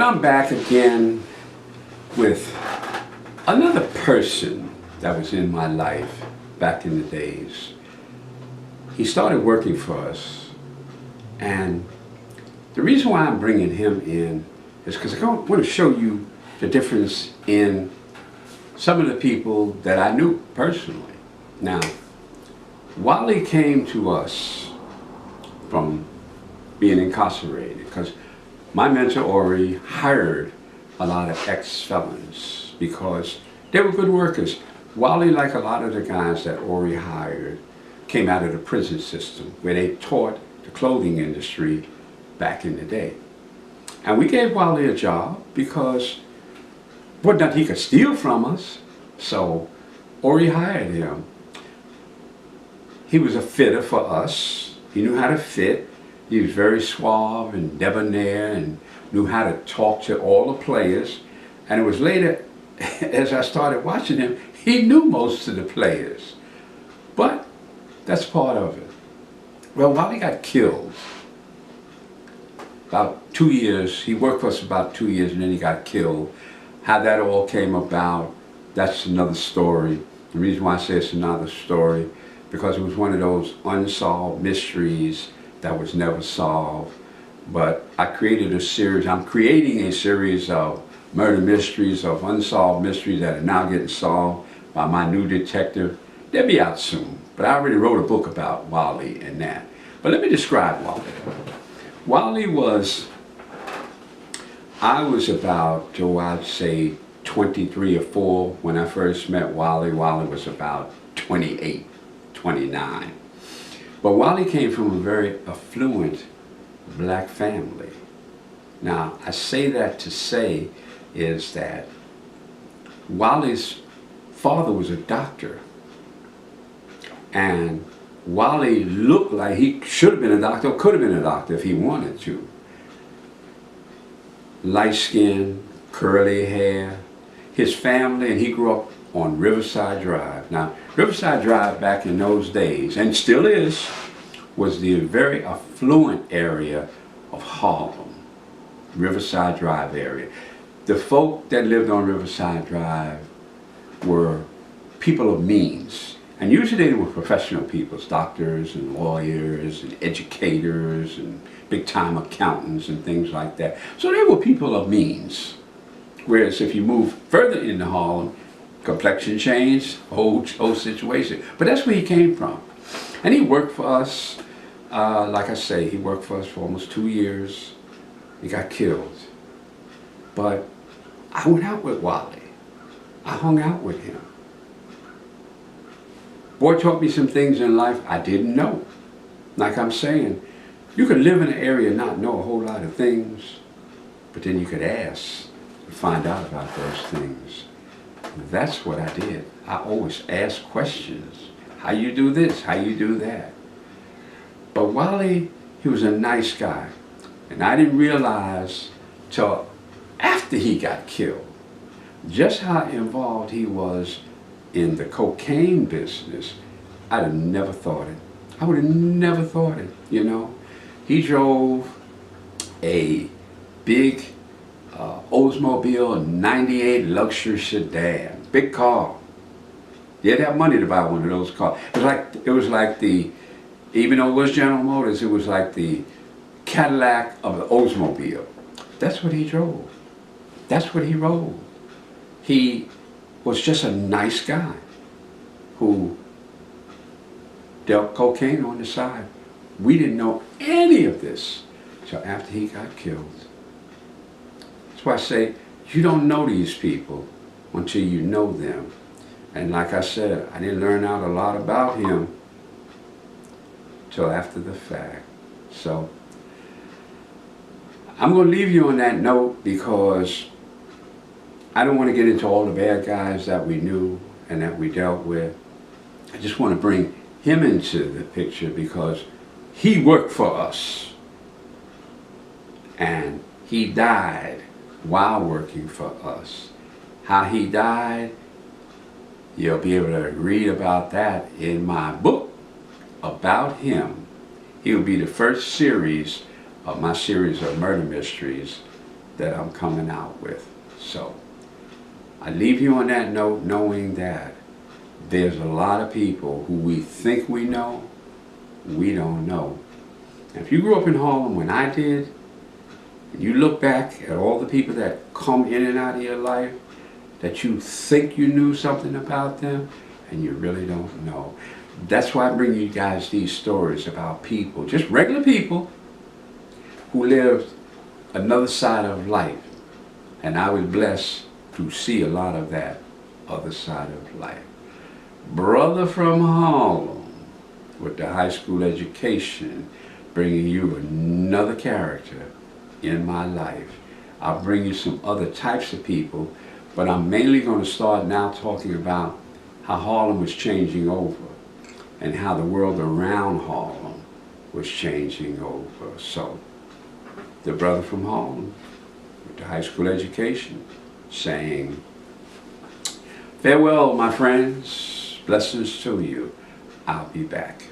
I'm back again with another person that was in my life back in the days. He started working for us, and the reason why I'm bringing him in is because I want to show you the difference in some of the people that I knew personally. Now, Wally came to us from being incarcerated because my mentor Ori hired a lot of ex-felons because they were good workers. Wally, like a lot of the guys that Ori hired, came out of the prison system where they taught the clothing industry back in the day. And we gave Wally a job because what not he could steal from us, so Ori hired him. He was a fitter for us. He knew how to fit. He was very suave and debonair and knew how to talk to all the players. And it was later, as I started watching him, he knew most of the players. But that's part of it. Well, Wally got killed about 2 years. He worked for us about 2 years and then he got killed. How that all came about, that's another story. The reason why I say it's another story, because it was one of those unsolved mysteries that was never solved. But I created a series, I'm creating a series of murder mysteries, of unsolved mysteries that are now getting solved by my new detective. They'll be out soon, but I already wrote a book about Wally and that. But let me describe Wally. Wally was, I was about, I'd say 23 or 4 when I first met Wally. Wally was about 28, 29. But Wally came from a very affluent black family. Now, I say that to say is that Wally's father was a doctor. And Wally looked like he should have been a doctor, or could have been a doctor if he wanted to. Light skin, curly hair. His family, and he grew up on Riverside Drive. Now, Riverside Drive back in those days, and still is, was the very affluent area of Harlem. Riverside Drive area. The folk that lived on Riverside Drive were people of means. And usually they were professional people, doctors and lawyers and educators and big-time accountants and things like that. So they were people of means. Whereas if you move further into Harlem, complexion changed, whole situation. But that's where he came from. And he worked for us, like I say, he worked for us for almost 2 years. He got killed. But I went out with Wally. I hung out with him. Boy taught me some things in life I didn't know. Like I'm saying, you could live in an area and not know a whole lot of things, but then you could ask to find out about those things. That's what I did. I always asked questions. How you do this? How you do that? But Wally, he was a nice guy. And I didn't realize till after he got killed just how involved he was in the cocaine business. I'd have never thought it. I would have never thought it, you know. He drove a big Oldsmobile 98 luxury sedan, big car. You had to have money to buy one of those cars. It was like the, even though it was General Motors, it was like the Cadillac of the Oldsmobile. That's what he drove. That's what he rode. He was just a nice guy who dealt cocaine on the side. We didn't know any of this until after he got killed. That's why I say, you don't know these people until you know them. And like I said, I didn't learn out a lot about him till after the fact. So I'm going to leave you on that note because I don't want to get into all the bad guys that we knew and that we dealt with. I just want to bring him into the picture because he worked for us. And he died while working for us. How he died, you'll be able to read about that in my book about him. He'll be the first series of my series of murder mysteries that I'm coming out with. So I leave you on that note, knowing that there's a lot of people who we think we know, we don't know. And if you grew up in Harlem when I did, and you look back at all the people that come in and out of your life, that you think you knew something about them, and you really don't know. That's why I bring you guys these stories about people, just regular people, who lived another side of life. And I was blessed to see a lot of that other side of life. Brother from Harlem, with the high school education, bringing you another character in my life. I'll bring you some other types of people, but I'm mainly going to start now talking about how Harlem was changing over and how the world around Harlem was changing over. So, the brother from Harlem with the high school education saying, farewell, my friends. Blessings to you. I'll be back.